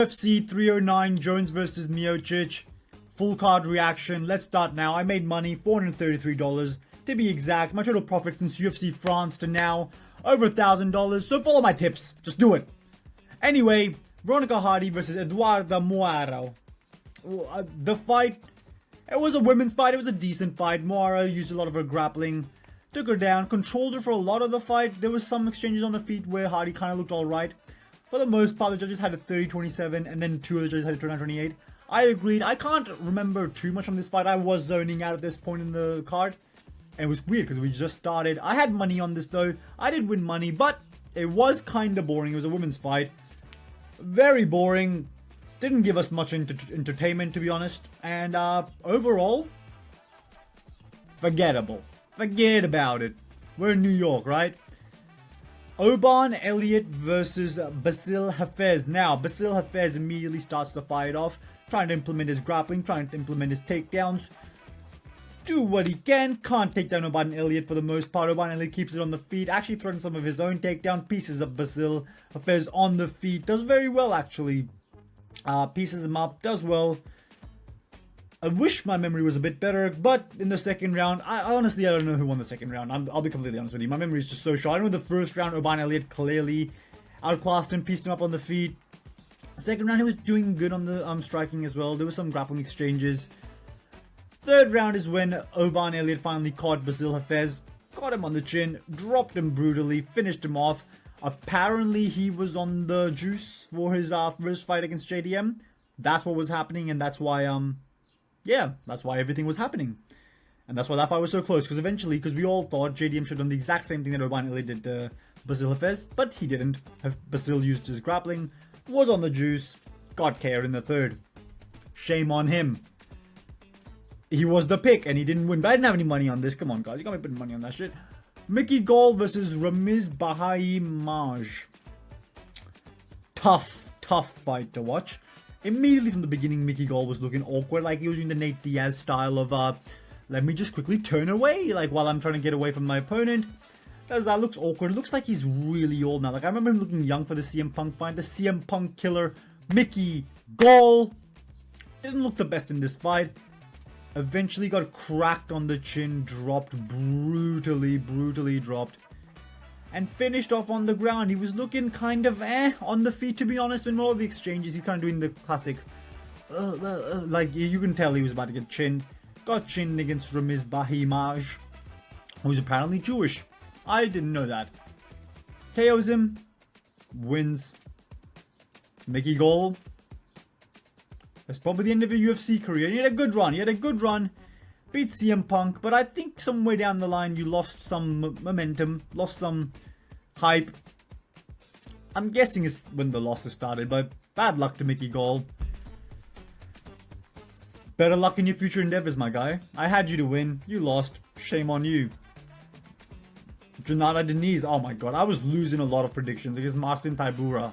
UFC 309, Jones versus Miocic. Full card reaction. Let's start now. I made money, $433 to be exact. My total profit since UFC France to now, over $1,000. So follow my tips. Just do it. Anyway, Veronica versus Eduarda Moura. The fight, it was a women's fight. It was a decent fight. Moura used a lot of her grappling. Took her down. Controlled her for a lot of the fight. There was some exchanges on the feet where Hardy kind of looked alright. For the most part, the judges had a 30-27, and then two of the judges had a 29-28. I agreed. I can't remember too much from this fight. I was zoning out at this point in the card. And it was weird because we just started. I had money on this though. I did win money, but it was kind of boring. It was a women's fight. Very boring. Didn't give us much entertainment, to be honest. And overall, forgettable. Forget about it. We're in New York, right? Oban, Elliott versus Bassil, Hafez. Now, Bassil, Hafez immediately starts the fight off, trying to implement his grappling, trying to implement his takedowns. Do what he can. Can't take down Oban Elliott for the most part. Oban Elliott keeps it on the feet. Actually threatens some of his own takedown. Pieces of Bassil, Hafez on the feet. Does very well, actually. Pieces him up. Does well. I wish my memory was a bit better, but in the second round, I honestly don't know who won the second round. I'll be completely honest with you. My memory is just so short. I know the first round, Oban Elliott clearly outclassed him, pieced him up on the feet. Second round, he was doing good on the striking as well. There was some grappling exchanges. Third round is when Oban Elliott finally caught Bassil Hafez, got him on the chin, dropped him brutally, finished him off. Apparently, he was on the juice for his first fight against JDM. That's what was happening, and that's why yeah, that's why everything was happening. And that's why that fight was so close. Because eventually, because we all thought JDM should have done the exact same thing that Oban Elliott did to Bassil Hafez. But he didn't. Bassil used his grappling, was on the juice, got KO'd in the third. Shame on him. He was the pick and he didn't win. But I didn't have any money on this. Come on, guys. You got me putting money on that shit. Gall versus Ramiz Brahimaj. Tough fight to watch. Immediately from the beginning, Gall was looking awkward, like he was using the Nate Diaz style of, let me just quickly turn away, like while I'm trying to get away from my opponent. That looks awkward. It looks like he's really old now. Like I remember him looking young for the CM Punk fight. The CM Punk killer, Gall, didn't look the best in this fight. Eventually got cracked on the chin, dropped brutally dropped. And finished off on the ground. He was looking kind of on the feet, to be honest. In all of the exchanges, he kind of doing the classic, like you can tell he was about to get chinned. Got chinned against Ramiz Brahimaj, who's apparently Jewish. I didn't know that. KOs him, wins. Gall. That's probably the end of your UFC career. He had a good run. Beat CM Punk, but I think somewhere down the line you lost some momentum, lost some hype. I'm guessing it's when the losses started, but bad luck to Gall. Better luck in your future endeavors, my guy. I had you to win. You lost. Shame on you. Jhonata Daniz. Oh my god, I was losing a lot of predictions against Marcin Tybura.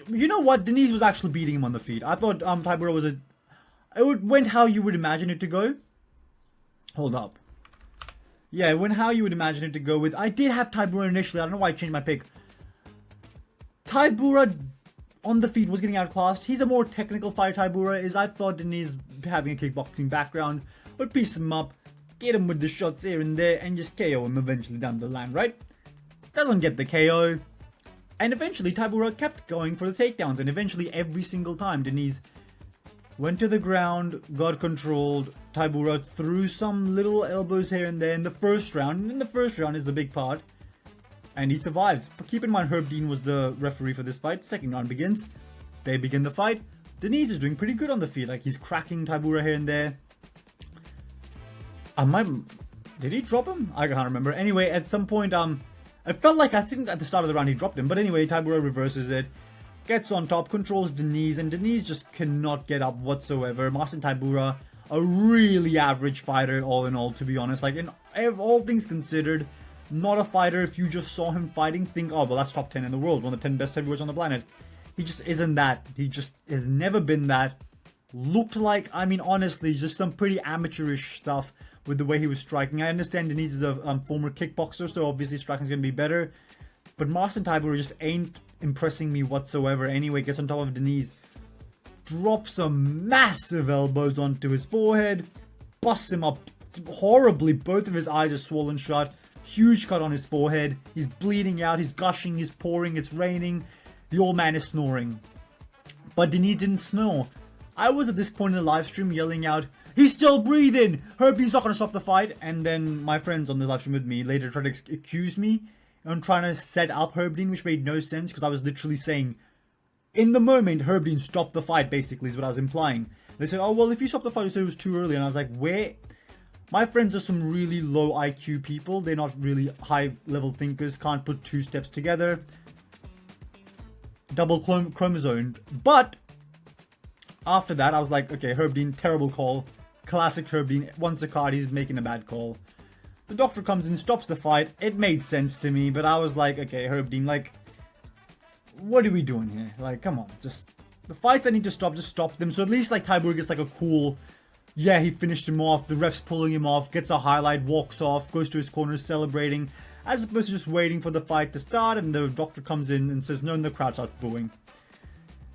You know what? Daniz was actually beating him on the feet. I thought Tybura was it went how you would imagine it to go. Hold up. Yeah, it went how you would imagine it to go with. I did have Tybura initially. I don't know why I changed my pick. Tybura on the feet was getting outclassed. He's a more technical fighter, Tybura is. I thought Daniz, having a kickboxing background, would piece him up, get him with the shots here and there, and just KO him eventually down the line, right? Doesn't get the KO. And eventually Tybura kept going for the takedowns. And eventually every single time Daniz went to the ground, got controlled. Tybura threw some little elbows here and there in the first round. And in the first round is the big part. And he survives. But keep in mind, Herb Dean was the referee for this fight. Second round begins. They begin the fight. Daniz is doing pretty good on the feet. Like, he's cracking Tybura here and there. Did he drop him? I can't remember. Anyway, at some point, I felt like, I think at the start of the round he dropped him. But anyway, Tybura reverses it. Gets on top, controls Daniz, and Daniz just cannot get up whatsoever. Marcin Tybura, a really average fighter all in all, to be honest. Like, in all things considered, not a fighter. If you just saw him fighting, think, oh, well, that's top 10 in the world. One of the 10 best heavyweights on the planet. He just isn't that. He just has never been that. Looked like, I mean, honestly, just some pretty amateurish stuff with the way he was striking. I understand Daniz is a former kickboxer, so obviously striking is going to be better. But Marcin Tybura just ain't impressing me whatsoever. Anyway, gets on top of Daniz, drops some massive elbows onto his forehead, busts him up horribly. Both of his eyes are swollen shut. Huge cut on his forehead. He's bleeding out. He's gushing. He's pouring. It's raining. The old man is snoring. But Daniz didn't snore. I was at this point in the live stream yelling out, "He's still breathing! Herbie's not going to stop the fight." And then my friends on the live stream with me later tried to accuse me on trying to set up Herbdean, which made no sense because I was literally saying, in the moment, Herbdean stopped the fight, basically, is what I was implying. They said, "Oh, well, if you stopped the fight, you said it was too early." And I was like, where? My friends are some really low IQ people. They're not really high-level thinkers. Can't put two steps together. Double chromosomed. But after that, I was like, okay, Herbdean, terrible call. Classic Herbdean. Once a card, he's making a bad call. The doctor comes in, stops the fight. It made sense to me, but I was like, okay, Herbdean, like, what are we doing here? Like, come on, just the fights that need to stop, just stop them. So at least like Tybura gets like a cool, yeah, he finished him off, the ref's pulling him off, gets a highlight, walks off, goes to his corner celebrating, as opposed to just waiting for the fight to start, and the doctor comes in and says no, and the crowd starts booing.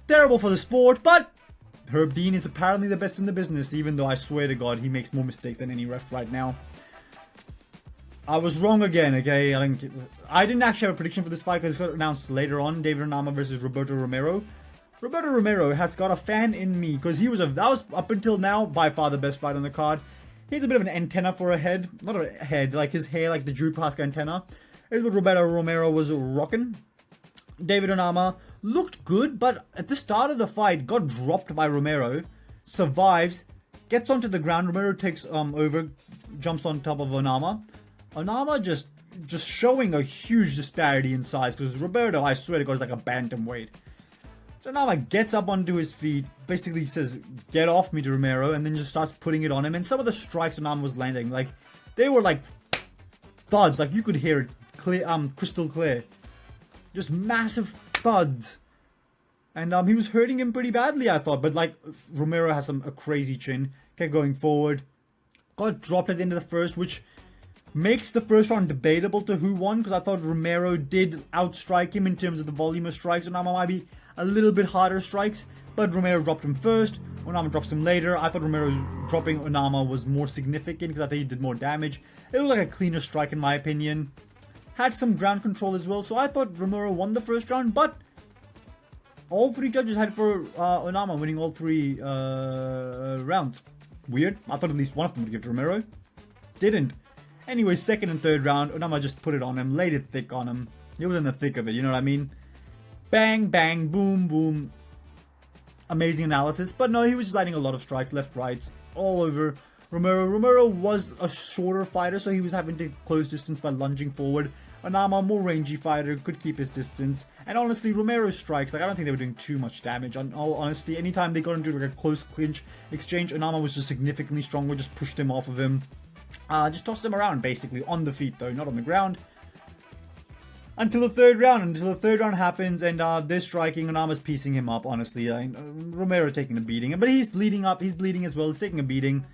Terrible for the sport, but Herbdean is apparently the best in the business, even though I swear to God he makes more mistakes than any ref right now. I was wrong again, okay? I didn't actually have a prediction for this fight because it's got announced later on. David Onama versus Roberto Romero. Roberto Romero has got a fan in me because that was up until now by far the best fight on the card. He has a bit of an antenna for a head. Not a head, like his hair, like the Drew Pascal antenna. Is what Roberto Romero was rocking. David Onama looked good, but at the start of the fight got dropped by Romero. Survives, gets onto the ground. Romero takes over, jumps on top of Onama. Onama just showing a huge disparity in size because Roberto, I swear to God, is like a bantamweight. Onama gets up onto his feet, basically says, "Get off me," to Romero, and then just starts putting it on him. And some of the strikes Onama was landing, like, they were like thuds, like you could hear it clear, crystal clear. Just massive thuds. And he was hurting him pretty badly, I thought. But like Romero has a crazy chin, kept going forward, got dropped at the end of the first, which makes the first round debatable to who won, because I thought Romero did outstrike him in terms of the volume of strikes. Onama might be a little bit harder strikes, but Romero dropped him first. Onama drops him later. I thought Romero dropping Onama was more significant because I think he did more damage. It looked like a cleaner strike in my opinion. Had some ground control as well, so I thought Romero won the first round, but all three judges had for Onama winning all three rounds. Weird. I thought at least one of them would give to Romero. Didn't. Anyway, second and third round, Onama just put it on him, laid it thick on him. He was in the thick of it, you know what I mean? Bang, bang, boom, boom. Amazing analysis. But no, he was just landing a lot of strikes, left, rights, all over Romero. Romero was a shorter fighter, so he was having to close distance by lunging forward. Onama, more rangy fighter, could keep his distance. And honestly, Romero's strikes, like, I don't think they were doing too much damage. On all honesty, anytime they got into like a close clinch exchange, Onama was just significantly stronger, just pushed him off of him. Just tossed him around, basically, on the feet, though, not on the ground. Until the third round happens, and they're striking. Onama's piecing him up, honestly. Romero's taking a beating, but he's bleeding up. He's bleeding as well. He's taking a beating.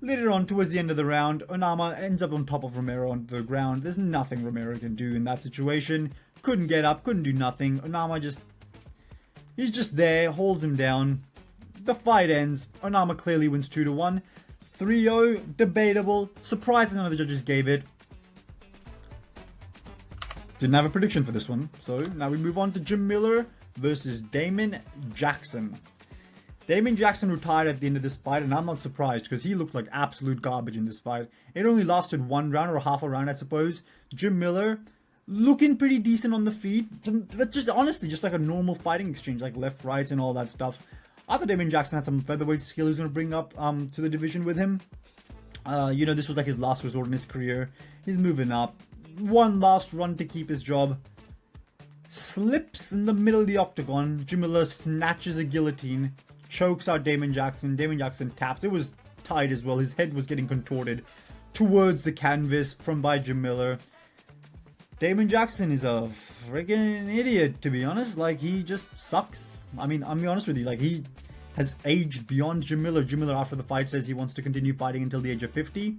Later on, towards the end of the round, Onama ends up on top of Romero onto the ground. There's nothing Romero can do in that situation. Couldn't get up, couldn't do nothing. Onama he's just there, holds him down. The fight ends. Onama clearly wins 2-1. 3-0, debatable. Surprised none of the judges gave it. Didn't have a prediction for this one. So now we move on to Jim Miller versus Damon Jackson. Damon Jackson retired at the end of this fight, and I'm not surprised because he looked like absolute garbage in this fight. It only lasted one round or half a round, I suppose. Jim Miller looking pretty decent on the feet, but just honestly, just like a normal fighting exchange, like left, right, and all that stuff. I thought Damon Jackson had some featherweight skill he was going to bring up to the division with him. You know, this was like his last resort in his career. He's moving up. One last run to keep his job. Slips in the middle of the octagon. Jim Miller snatches a guillotine. Chokes out Damon Jackson. Damon Jackson taps. It was tight as well. His head was getting contorted towards the canvas by Jim Miller. Damon Jackson is a friggin' idiot, to be honest. Like, he just sucks. I mean, I'll be honest with you. Like, he has aged beyond Jim Miller. Jim Miller, after the fight, says he wants to continue fighting until the age of 50.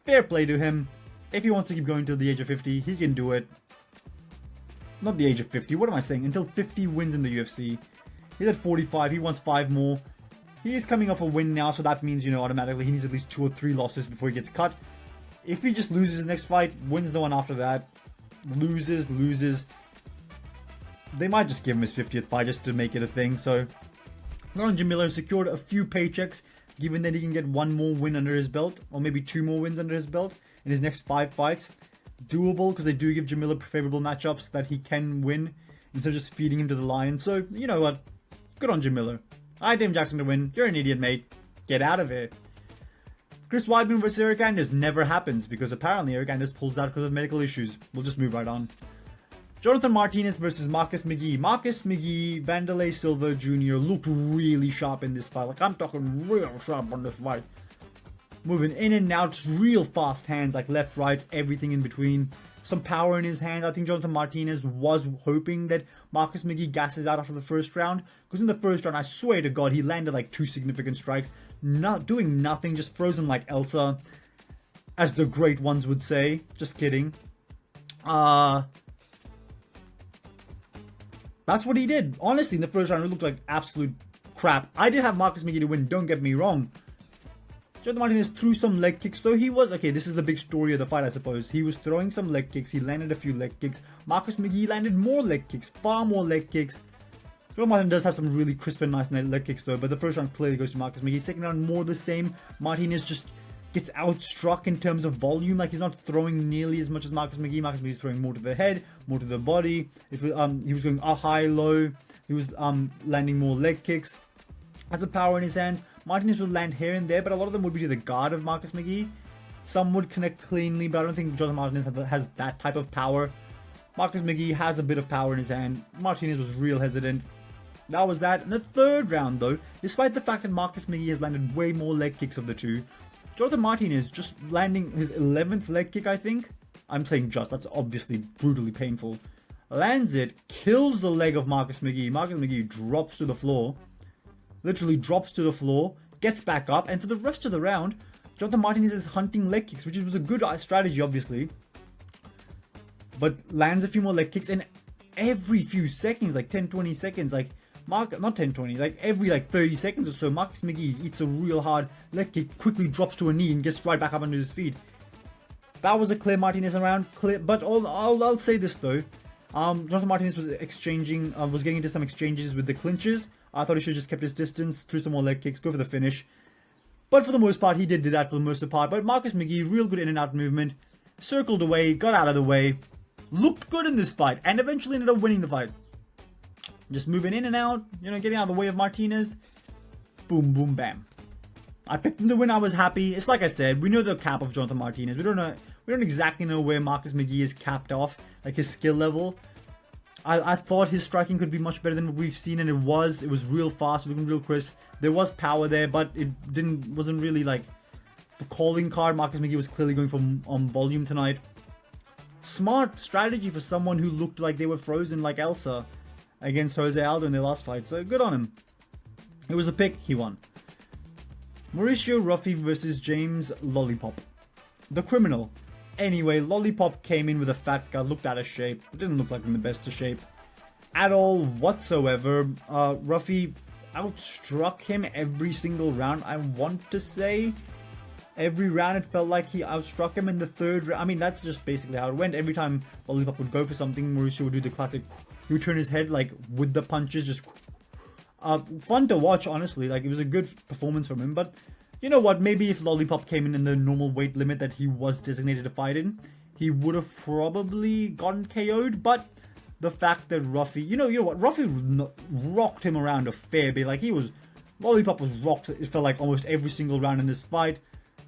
Fair play to him. If he wants to keep going till the age of 50, he can do it. not the age of 50, what am I saying? Until 50 wins in the UFC. He's at 45, he wants 5 more. He is coming off a win now, so that means, you know, automatically he needs at least 2 or 3 losses before he gets cut. If he just loses his next fight, wins the one after that, loses, they might just give him his 50th fight just to make it a thing. So, Ron Miller secured a few paychecks, given that he can get 1 more win under his belt, or maybe 2 more wins under his belt in his next 5 fights. Doable, because they do give Jamila favorable matchups that he can win, instead of just feeding him to the lion. So, you know what? Good on Jamila. I Dame Jackson to win. You're an idiot, mate. Get out of here. Chris Weidman versus Eric Anders never happens, because apparently Eric Anders pulls out because of medical issues. We'll just move right on. Jonathan Martinez versus Marcus McGhee. Marcus McGhee, Vanderlei Silva Jr. looked really sharp in this fight. Like, I'm talking real sharp on this fight. Moving in and out, real fast hands, like left, right, everything in between. Some power in his hand. I think Jonathan Martinez was hoping that Marcus McGhee gasses out after the first round. Because in the first round, I swear to God, he landed like 2 significant strikes. Not doing nothing, just frozen like Elsa. As the great ones would say. Just kidding. That's what he did. Honestly, in the first round, it looked like absolute crap. I did have Marcus McGhee to win, don't get me wrong. Jonathan Martinez threw some leg kicks, though he was... Okay, this is the big story of the fight, I suppose. He was throwing some leg kicks. He landed a few leg kicks. Marcus McGhee landed more leg kicks. Far more leg kicks. Jonathan Martinez does have some really crisp and nice leg kicks, though. But the first round clearly goes to Marcus McGhee. Second round, more the same. Martinez just gets outstruck in terms of volume. Like, he's not throwing nearly as much as Marcus McGhee. Marcus McGhee's throwing more to the head, more to the body. If he was going high, low. He was landing more leg kicks. Has a power in his hands. Martinez will land here and there, but a lot of them would be to the guard of Marcus McGhee. Some would connect cleanly, but I don't think Jonathan Martinez has that type of power. Marcus McGhee has a bit of power in his hand. Martinez was real hesitant. That was that. In the third round, though, despite the fact that Marcus McGhee has landed way more leg kicks of the two, Jonathan Martinez just landing his 11th leg kick, I think. I'm saying just, that's obviously brutally painful. Lands it, kills the leg of Marcus McGhee. Marcus McGhee drops to the floor. Literally drops to the floor, gets back up, and for the rest of the round, Jonathan Martinez is hunting leg kicks, which was a good strategy, obviously. But lands a few more leg kicks, and every few seconds, like 10-20 seconds, like, not 10-20, like every like 30 seconds or so, Marcus McGhee eats a real hard leg kick, quickly drops to a knee, and gets right back up under his feet. That was a clear Martinez round, but I'll say this though. Jonathan Martinez was getting into some exchanges with the clinches. I thought he should have just kept his distance, threw some more leg kicks, go for the finish. But for the most part, he did do that for the most part. But Marcus McGhee, real good in and out movement. Circled away, got out of the way. Looked good in this fight, and eventually ended up winning the fight. Just moving in and out, you know, getting out of the way of Martinez. Boom, boom, bam. I picked him to win, I was happy. It's like I said, we know the cap of Jonathan Martinez. We don't exactly know where Marcus McGhee is capped off, like his skill level. I thought his striking could be much better than what we've seen, and it was real fast, looking real crisp. There was power there, but it wasn't really like the calling card. Marcus McGhee was clearly going for volume tonight. Smart strategy for someone who looked like they were frozen like Elsa against Jose Aldo in their last fight, so good on him. It was a pick, he won. Mauricio Ruffy versus James Lollipop. The Criminal. Anyway, Lollipop came in with a fat gut, looked out of shape. Didn't look like in the best of shape at all whatsoever. Ruffy outstruck him every single round, I want to say. Every round it felt like he outstruck him in the third round. I mean, that's just basically how it went. Every time Lollipop would go for something, Mauricio would do the classic, he would turn his head like with the punches, just fun to watch, honestly. Like, it was a good performance from him, but you know what, maybe if Lollipop came in the normal weight limit that he was designated to fight in, he would have probably gotten KO'd, but the fact that Ruffy, you know what, Ruffy rocked him around a fair bit. Like, Lollipop was rocked, it felt like almost every single round in this fight,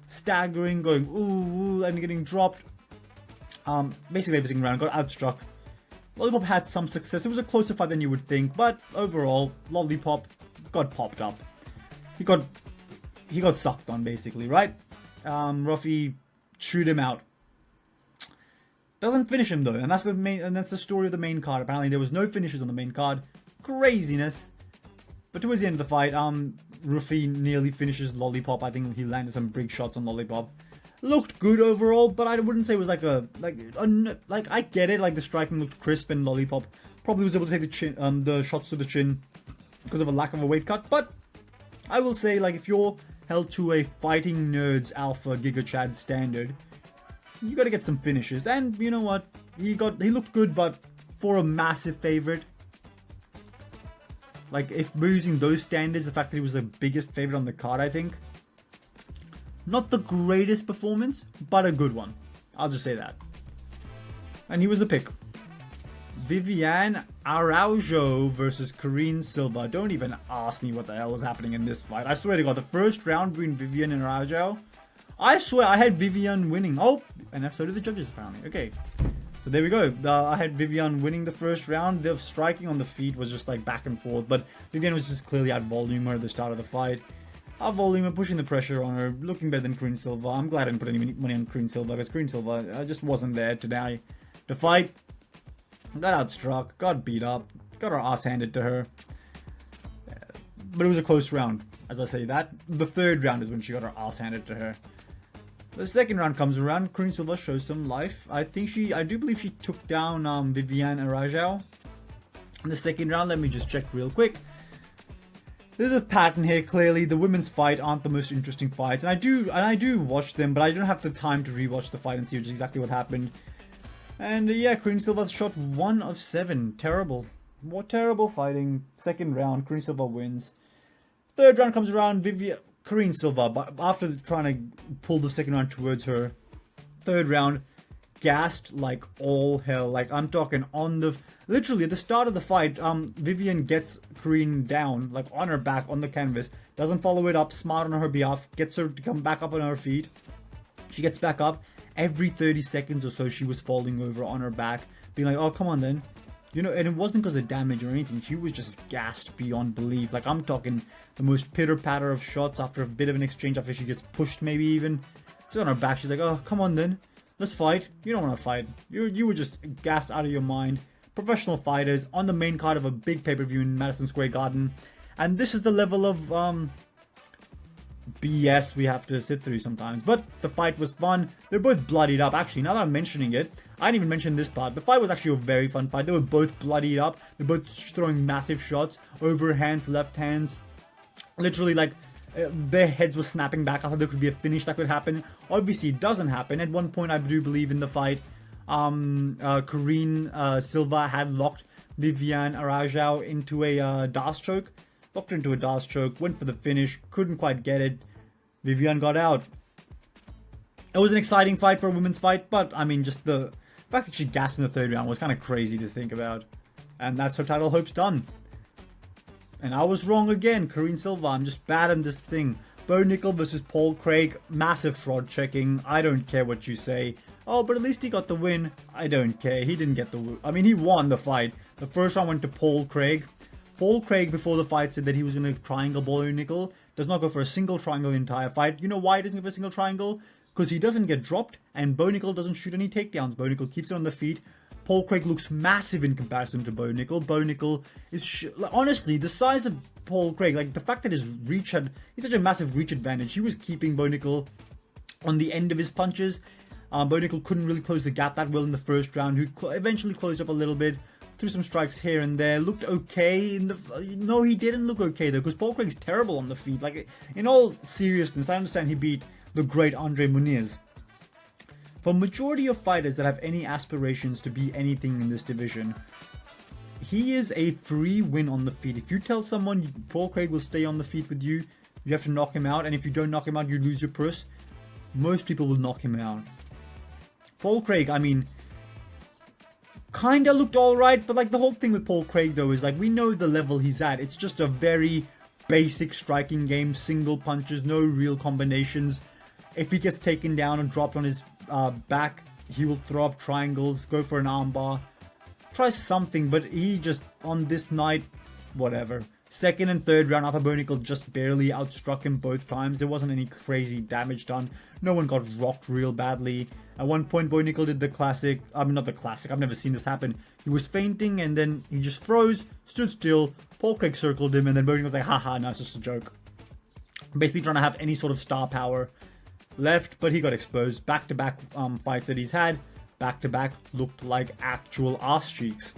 staggering, going ooh, and getting dropped. Basically every single round, got outstruck. Lollipop had some success. It was a closer fight than you would think, but overall, Lollipop got popped up. He got sucked on, basically, right? Ruffy chewed him out. Doesn't finish him though, and that's the story of the main card. Apparently, there was no finishes on the main card. Craziness. But towards the end of the fight, Ruffy nearly finishes Lollipop. I think he landed some big shots on Lollipop. looked good overall, but I wouldn't say it was like I get it, like the striking looked crisp and Lollipop probably was able to take the chin, the shots to the chin because of a lack of a weight cut. But I will say, like, if you're held to a Fighting Nerds Alpha Giga Chad standard, you got to get some finishes. And you know what, he looked good, but for a massive favorite, like if we're using those standards, the fact that he was the biggest favorite on the card, I think. Not the greatest performance, but a good one. I'll just say that. And he was the pick. Viviane Araujo versus Karine Silva. Don't even ask me what the hell was happening in this fight. I swear to God, the first round between Viviane and Araujo, I swear I had Viviane winning. Oh, and so did the judges apparently. Okay. So there we go. I had Viviane winning the first round. The striking on the feet was just like back and forth. But Viviane was just clearly out volume at the start of the fight. Our volume and pushing the pressure on her, looking better than Karine Silva. I'm glad I didn't put any money on Karine Silva because Karine Silva just wasn't there today to fight. Got outstruck, got beat up, got her ass handed to her. But it was a close round, as I say that. The third round is when she got her ass handed to her. The second round comes around. Karine Silva shows some life. I do believe she took down Viviane Araujo in the second round. Let me just check real quick. There's a pattern here. Clearly, the women's fight aren't the most interesting fights, and I do watch them, but I don't have the time to rewatch the fight and see exactly what happened. And yeah, Karine Silva shot 1 of 7. Terrible. What terrible fighting. Second round, Karine Silva wins. Third round comes around. Karine Silva, but after trying to pull the second round towards her, third round, gassed like all hell. Like, I'm talking literally at the start of the fight, Viviane gets Karine down, like on her back on the canvas, doesn't follow it up, smart on her behalf, gets her to come back up on her feet. She gets back up. Every 30 seconds or so, she was falling over on her back, being like, oh, come on then. You know, and it wasn't because of damage or anything. She was just gassed beyond belief. Like, I'm talking the most pitter-patter of shots after a bit of an exchange, after she gets pushed maybe even. She's on her back. She's like, oh, come on then. Let's fight. You don't want to fight. You were just gassed out of your mind. Professional fighters on the main card of a big pay-per-view in Madison Square Garden. And this is the level of BS we have to sit through sometimes. But the fight was fun. They're both bloodied up. Actually, now that I'm mentioning it, I didn't even mention this part. The fight was actually a very fun fight. They were both bloodied up. They're both throwing massive shots. Overhands, left hands. Literally, like, their heads were snapping back. I thought there could be a finish that could happen. Obviously, it doesn't happen. At one point, I do believe in the fight, Karine Silva had locked Viviane Araujo into a Das choke. Locked her into a Das choke. Went for the finish. Couldn't quite get it. Viviane got out. It was an exciting fight for a women's fight, but I mean, just the fact that she gassed in the third round was kind of crazy to think about. And that's her title hopes done. And I was wrong again. Karine Silva, I'm just bad in this thing. Bo Nickel versus Paul Craig. Massive fraud checking. I don't care what you say. Oh, but at least he got the win. I don't care. He didn't get the win. I mean, he won the fight. The first round went to Paul Craig. Paul Craig, before the fight, said that he was going to triangle Bo Nickel. Does not go for a single triangle the entire fight. You know why he doesn't go for a single triangle? Because he doesn't get dropped, and Bo Nickel doesn't shoot any takedowns. Bo Nickel keeps it on the feet. Paul Craig looks massive in comparison to Bo Nickel. Bo Nickel is, honestly, the size of Paul Craig, like the fact that he's such a massive reach advantage. He was keeping Bo Nickel on the end of his punches. Bo Nickel couldn't really close the gap that well in the first round. Who eventually closed up a little bit, threw some strikes here and there. Looked okay. No, he didn't look okay though, because Paul Craig's terrible on the feet. Like, in all seriousness, I understand he beat the great Andre Muniz. For majority of fighters that have any aspirations to be anything in this division, he is a free win on the feet. If you tell someone Paul Craig will stay on the feet with you, you have to knock him out, and if you don't knock him out, you lose your purse. Most people will knock him out. Paul Craig, I mean, kinda looked alright, but like the whole thing with Paul Craig though is like, we know the level he's at. It's just a very basic striking game, single punches, no real combinations. If he gets taken down and dropped on his back, he will throw up triangles, go for an armbar, try something, but he just, on this night, whatever. Second and third round, Arthur Bo Nickel just barely outstruck him both times. There wasn't any crazy damage done. No one got rocked real badly. At one point, Bo Nickel did the classic, not the classic, I've never seen this happen. He was feinting and then he just froze, stood still, Paul Craig circled him, and then Bo Nickel was like, haha, no, it's just a joke. Basically trying to have any sort of star power. left, but he got exposed. Back-to-back fights that he's had, back-to-back looked like actual ass cheeks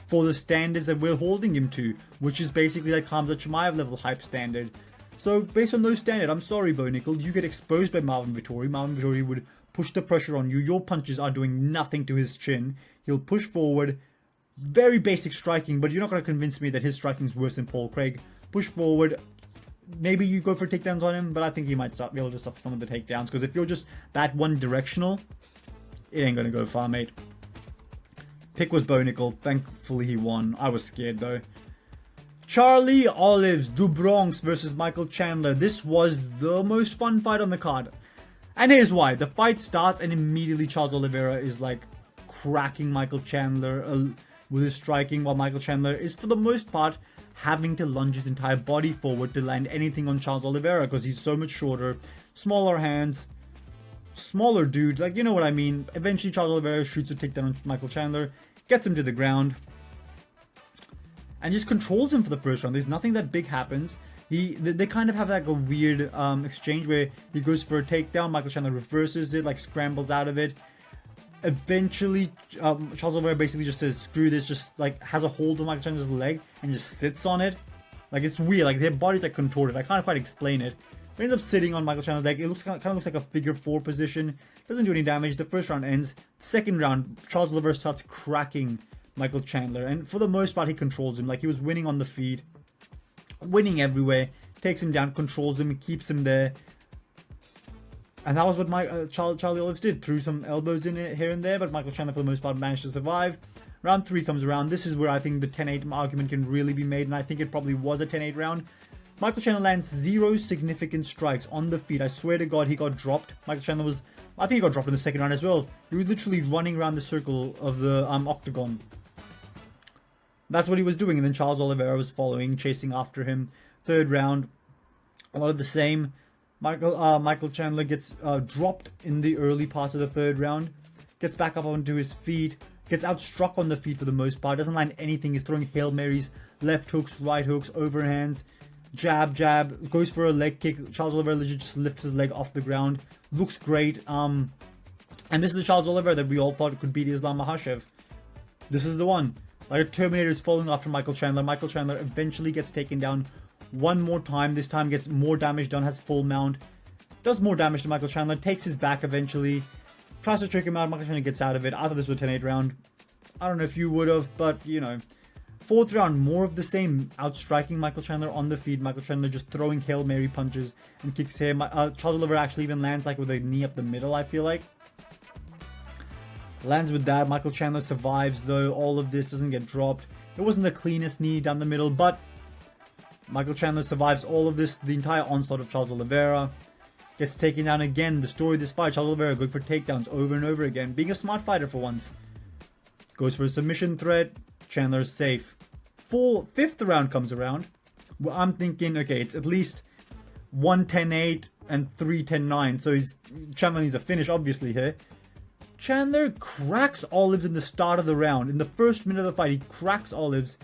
for the standards that we're holding him to, which is basically like Khamzat Chimaev level hype standard. So based on those standards, I'm sorry, Bo Nickel, you get exposed by Marvin Vettori. Marvin Vettori would push the pressure on you. Your punches are doing nothing to his chin. He'll push forward. Very basic striking, but you're not going to convince me that his striking is worse than Paul Craig. Push forward. Maybe you go for takedowns on him, but I think he might be able to suffer some of the takedowns, because if you're just that one directional, it ain't going to go far, mate. Pick was Bo Nickel. Thankfully he won. I was scared though. Charlie Olives Du Bronx versus Michael Chandler. This was the most fun fight on the card. And here's why. The fight starts and immediately Charles Oliveira is like cracking Michael Chandler with his striking, while Michael Chandler is for the most part having to lunge his entire body forward to land anything on Charles Oliveira, because he's so much shorter, smaller hands, smaller dude, like, you know what I mean. Eventually Charles Oliveira shoots a takedown on Michael Chandler, gets him to the ground, and just controls him for the first round. There's nothing that big happens. They kind of have like a weird exchange where he goes for a takedown, Michael Chandler reverses it, like scrambles out of it. Eventually, Charles Oliveira basically just says, screw this, just like has a hold of Michael Chandler's leg and just sits on it. Like, it's weird, like their body's like contorted. I can't quite explain it. But ends up sitting on Michael Chandler's leg. It looks kind of looks like a figure 4 position. Doesn't do any damage. The first round ends. Second round, Charles Oliveira starts cracking Michael Chandler, and for the most part he controls him. Like, he was winning on the feet, winning everywhere, takes him down, controls him, keeps him there. And that was what Charlie Olives did. Threw some elbows in it here and there, but Michael Chandler for the most part managed to survive. Round 3 comes around. This is where I think the 10-8 argument can really be made, and I think it probably was a 10-8 round. Michael Chandler lands 0 significant strikes on the feet. I swear to God, he got dropped. Michael Chandler was, I think he got dropped in the second round as well. He was literally running around the circle of the octagon. That's what he was doing, and then Charles Oliveira was following, chasing after him. Third round, a lot of the same. Michael Chandler gets dropped in the early parts of the third round, gets back up onto his feet, gets outstruck on the feet for the most part, doesn't land anything. He's throwing Hail Marys, left hooks, right hooks, overhands, jab, jab, goes for a leg kick. Charles Oliveira legit just lifts his leg off the ground, looks great. And this is the Charles Oliveira that we all thought could beat Islam Makhachev. This is the one. Like a Terminator is falling after Michael Chandler. Michael Chandler eventually gets taken down one more time. This time gets more damage done, has full mount. Does more damage to Michael Chandler. Takes his back eventually. Tries to trick him out. Michael Chandler gets out of it. I thought this was a 10-8 round. I don't know if you would have, but, you know. Fourth round, more of the same. Outstriking Michael Chandler on the feet. Michael Chandler just throwing Hail Mary punches and kicks here. Charles Oliveira actually even lands like with a knee up the middle, I feel like. Lands with that. Michael Chandler survives though. All of this doesn't get dropped. It wasn't the cleanest knee down the middle, but Michael Chandler survives all of this. The entire onslaught of Charles Oliveira gets taken down again. The story of this fight, Charles Oliveira going for takedowns over and over again. Being a smart fighter for once. Goes for a submission threat. Chandler's safe. Fifth round comes around. Well, I'm thinking, okay, it's at least 1-10-8 and 3-10-9. So Chandler needs a finish, obviously, here. Chandler cracks Olives in the start of the round. In the first minute of the fight, he cracks Olives.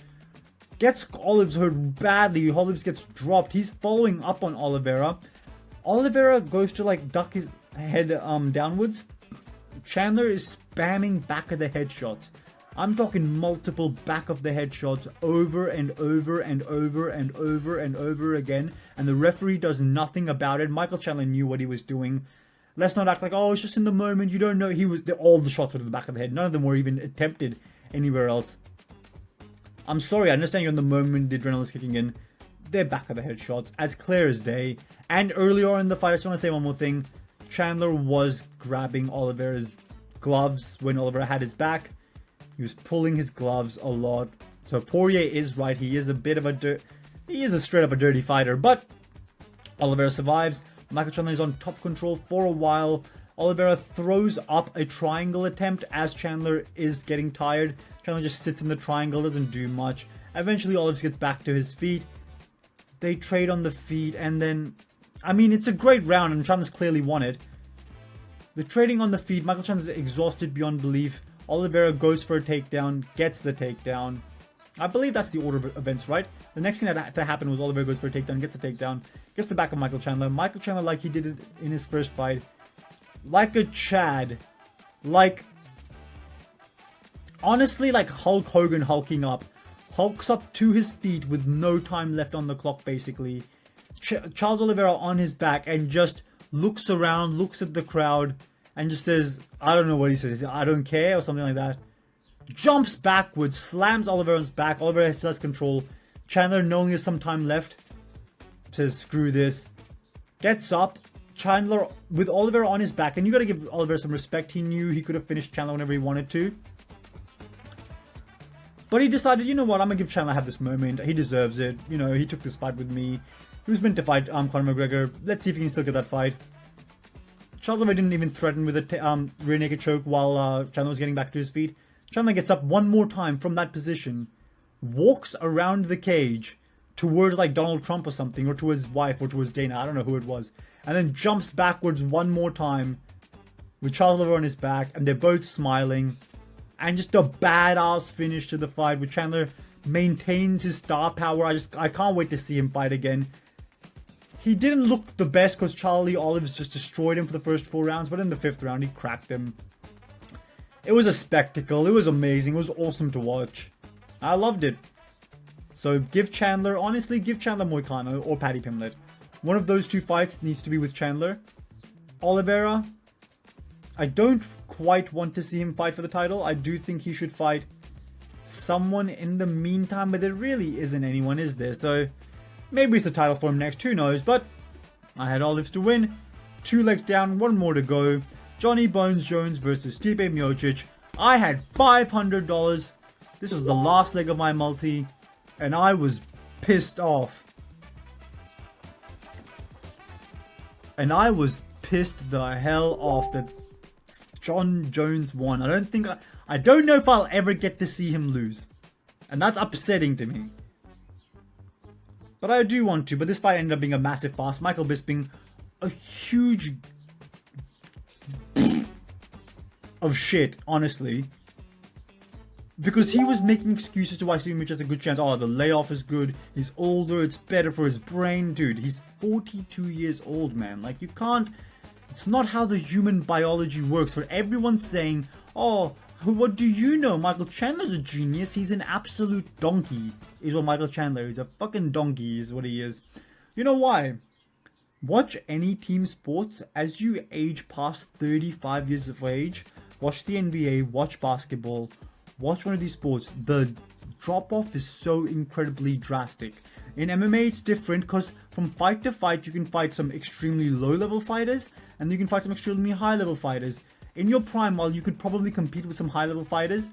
Gets Olives hurt badly. Olives gets dropped. He's following up on Oliveira. Oliveira goes to like duck his head downwards. Chandler is spamming back of the head shots. I'm talking multiple back of the head shots over and over and over and over and over again. And the referee does nothing about it. Michael Chandler knew what he was doing. Let's not act like, oh, it's just in the moment. You don't know. All the shots were to the back of the head. None of them were even attempted anywhere else. I'm sorry. I understand you're in the moment. The adrenaline's kicking in. They're back of the head shots. As clear as day. And earlier on in the fight, I just want to say one more thing. Chandler was grabbing Oliveira's gloves when Oliveira had his back. He was pulling his gloves a lot. So Poirier is right. He is a bit of a he is a straight up a dirty fighter. But Oliveira survives. Michael Chandler is on top control for a while. Oliveira throws up a triangle attempt as Chandler is getting tired. Chandler just sits in the triangle, doesn't do much. Eventually Olives gets back to his feet. They trade on the feet, and then, I mean, it's a great round and Chandler's clearly won it. The trading on the feet, Michael Chandler's exhausted beyond belief. Oliveira goes for a takedown, gets the takedown. I believe that's the order of events, right? The next thing that happened was Oliveria goes for a takedown, gets a takedown, gets the back of Michael Chandler. Michael Chandler, like he did it in his first fight, like a Chad, like, honestly, like Hulk Hogan hulking up. Hulks up to his feet with no time left on the clock, basically. Charles Oliveira on his back and just looks around, looks at the crowd, and just says, I don't know what he says, I don't care, or something like that. Jumps backwards, slams Oliveira's back. Oliveira still has control. Chandler, knowing there's some time left, says, screw this. Gets up. Chandler, with Oliveira on his back, and you gotta give Oliveira some respect. He knew he could have finished Chandler whenever he wanted to. But he decided, you know what, I'm gonna give Chandler have this moment. He deserves it. You know, he took this fight with me. He was meant to fight Conor McGregor. Let's see if he can still get that fight. Charles Oliveira didn't even threaten with a rear naked choke while Chandler was getting back to his feet. Chandler gets up one more time from that position, walks around the cage towards like Donald Trump or something, or to his wife, or to his Dana, I don't know who it was, and then jumps backwards one more time with Charles Oliveira on his back, and they're both smiling, and just a badass finish to the fight where Chandler maintains his star power. I can't wait to see him fight again. He didn't look the best because Charlie Olives just destroyed him for the first 4 rounds, but in the 5th round he cracked him. It was a spectacle. It was amazing. It was awesome to watch. I loved it. So give Chandler, honestly, give Chandler Moicano or Paddy Pimblett. One of those 2 fights needs to be with Chandler. Oliveira, I don't quite want to see him fight for the title. I do think he should fight someone in the meantime, but there really isn't anyone, is there? So maybe it's the title for him next, who knows? But I had Olives to win. 2 legs down, 1 more to go. Johnny Bones Jones versus Stipe Miocic. I had $500. This was the last leg of my multi, and I was pissed off. And I was pissed the hell off that John Jones won. I don't know if I'll ever get to see him lose. And that's upsetting to me. But I do want to. But this fight ended up being a massive farce. Michael Bisping, a huge of shit, honestly. Because he was making excuses to why Stipe Miocic has a good chance. Oh, the layoff is good. He's older. It's better for his brain. Dude, he's 42 years old, man. Like, you can't... It's not how the human biology works. For everyone saying, oh, what do you know? Michael Chandler's a genius. He's an absolute donkey, is what Michael Chandler is. A fucking donkey is what he is. You know why? Watch any team sports as you age past 35 years of age. Watch the NBA, watch basketball, watch one of these sports. The drop-off is so incredibly drastic. In MMA, it's different because from fight to fight, you can fight some extremely low-level fighters and you can fight some extremely high-level fighters. In your prime, while you could probably compete with some high-level fighters,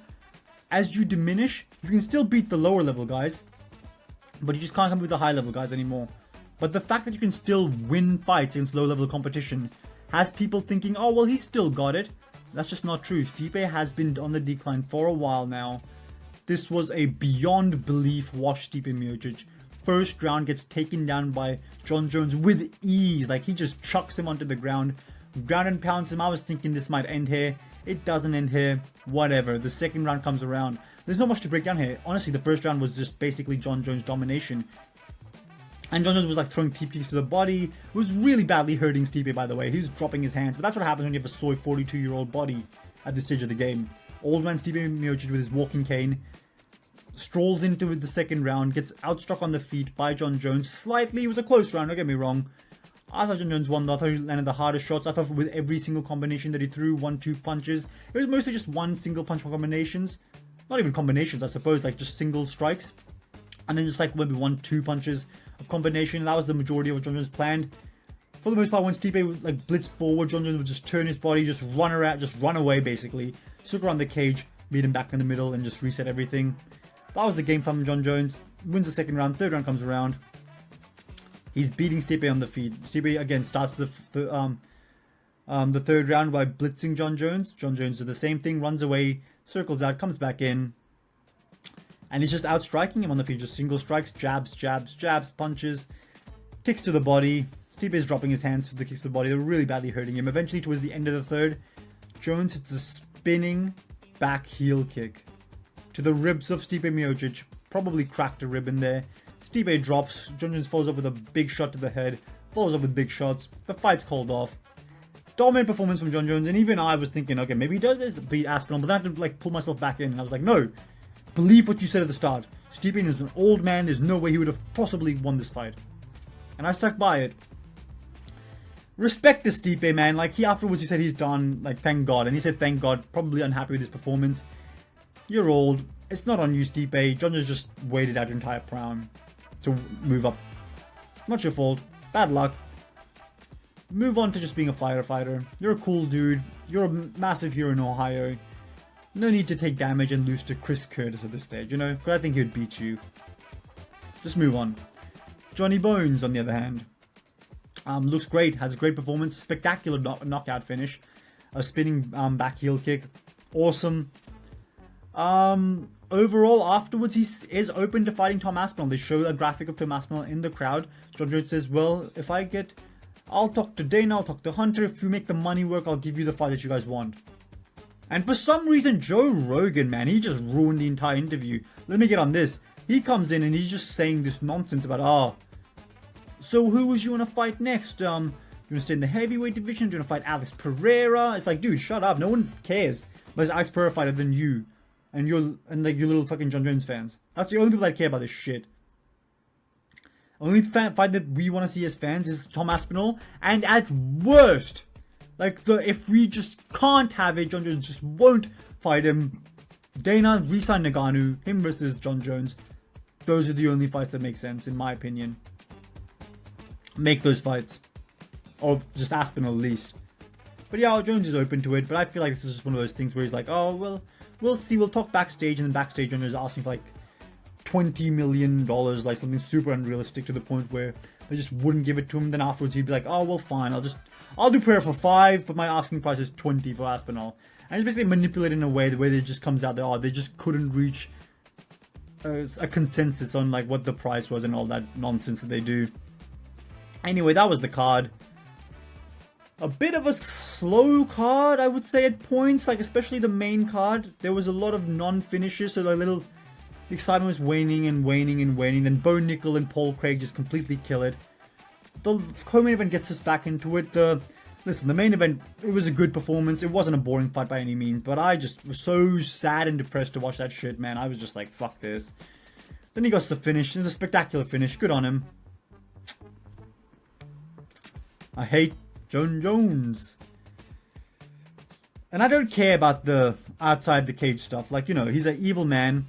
as you diminish, you can still beat the lower-level guys, but you just can't compete with the high-level guys anymore. But the fact that you can still win fights against low-level competition has people thinking, oh, well, he's still got it. That's just not true. Stipe has been on the decline for a while now. This was a beyond belief wash Stipe Miocic. First round gets taken down by Jon Jones with ease. Like, he just chucks him onto the ground. Ground and pounds him. I was thinking this might end here. It doesn't end here. Whatever. The second round comes around. There's not much to break down here. Honestly, the first round was just basically Jon Jones' domination. And Jon Jones was like throwing TPs to the body. It was really badly hurting Stipe, by the way. He was dropping his hands. But that's what happens when you have a soy 42-year-old body at this stage of the game. Old man Stipe Miocic with his walking cane strolls into the second round, gets outstruck on the feet by Jon Jones. Slightly, it was a close round, don't get me wrong. I thought Jon Jones won though. I thought he landed the hardest shots. I thought with every single combination that he threw, 1-2 punches. It was mostly just one single punch combinations. Not even combinations, I suppose, like just single strikes. And then just like maybe 1-2 punches of combination. That was the majority of what Jon Jones planned. For the most part, when Stipe like blitzed forward, Jon Jones would just turn his body, just run around, just run away basically. Circle around the cage, meet him back in the middle, and just reset everything. That was the game from Jon Jones. Wins the second round. Third round comes around. He's beating Stipe on the feet. Stipe again starts the third round by blitzing Jon Jones. Jon Jones does the same thing, runs away, circles out, comes back in, and he's just outstriking him on the feet. Just single strikes, jabs, jabs, jabs, punches, kicks to the body. Stipe is dropping his hands for the kicks to the body. They're really badly hurting him. Eventually, towards the end of the third, Jones hits a spinning back heel kick to the ribs of Stipe Miocic. probably cracked a rib in there. Stipe drops. Jon Jones follows up with a big shot to the head. Follows up with big shots. The fight's called off. Dominant performance from Jon Jones, and even I was thinking, okay, maybe he does beat Aspinall, but then I had to like pull myself back in, and I was like, no, believe what you said at the start. Stipe is an old man, there's no way he would have possibly won this fight. And I stuck by it. Respect to Stipe, man. Like, afterwards he said he's done, like, thank God, and he said thank God, probably unhappy with his performance. You're old, it's not on you, Stipe. Jon Jones just waited out your entire prime to move up. Not your fault, bad luck. Move on to just being a fighter. You're a cool dude. You're a massive hero in Ohio. No need to take damage and lose to Chris Curtis at this stage, you know? Because I think he would beat you. Just move on. Johnny Bones, on the other hand. Looks great. Has a great performance. Spectacular knockout finish. A spinning back heel kick. Awesome. Overall, afterwards, he is open to fighting Tom Aspinall. They show a graphic of Tom Aspinall in the crowd. Jon Jones says, well, if I get... I'll talk to Dana, I'll talk to Hunter. If you make the money work, I'll give you the fight that you guys want. And for some reason, Joe Rogan, man, he just ruined the entire interview. Let me get on this. He comes in and he's just saying this nonsense about, so who was you want to fight next? You want to stay in the heavyweight division? Do you want to fight Alex Pereira? It's like, dude, shut up. No one cares. But it's Alex Pereira fighter than you. And your little fucking Jon Jones fans. That's the only people that care about this shit. Only fight that we want to see as fans is Tom Aspinall. And at worst, like, if we just can't have it, Jon Jones just won't fight him. Dana, resign Ngannou, him versus Jon Jones. Those are the only fights that make sense, in my opinion. Make those fights. Or just Aspinall at least. But yeah, Jones is open to it. But I feel like this is just one of those things where he's like, oh, well, we'll see. We'll talk backstage. And then backstage, Jon Jones is asking for like $20 million, like something super unrealistic to the point where they just wouldn't give it to him. Then afterwards he'd be like, oh well, fine, I'll do prayer for 5, but my asking price is 20 for Aspinall. And it's basically manipulated in a way, the way that it just comes out that they just couldn't reach a consensus on like what the price was and all that nonsense that they do. Anyway, that was the card. A bit of a slow card, I would say, at points, like especially the main card. There was a lot of non-finishes, so the excitement was waning and waning and waning. Then Bo Nickel and Paul Craig just completely kill it. The co-main event gets us back into it. Listen, the main event, it was a good performance. It wasn't a boring fight by any means, but I just was so sad and depressed to watch that shit, man. I was just like, fuck this. Then he got to the finish. It was a spectacular finish. Good on him. I hate Jon Jones. And I don't care about the outside the cage stuff. Like, you know, he's an evil man.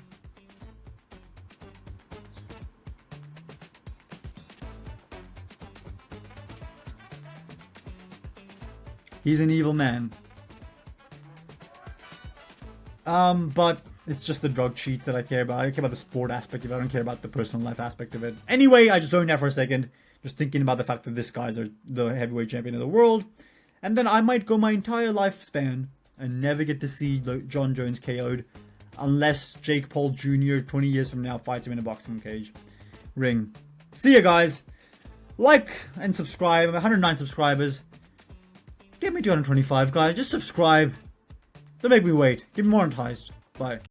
He's an evil man. But it's just the drug cheats that I care about. I care about the sport aspect of it. I don't care about the personal life aspect of it. Anyway, I just zoned out for a second. Just thinking about the fact that this guy's the heavyweight champion of the world. And then I might go my entire lifespan and never get to see Jon Jones KO'd. Unless Jake Paul Jr. 20 years from now fights him in a boxing cage. Ring. See ya, guys. Like and subscribe. I'm 109 subscribers. Get me 225, guys. Just subscribe. Don't make me wait. Get me more enticed. Bye.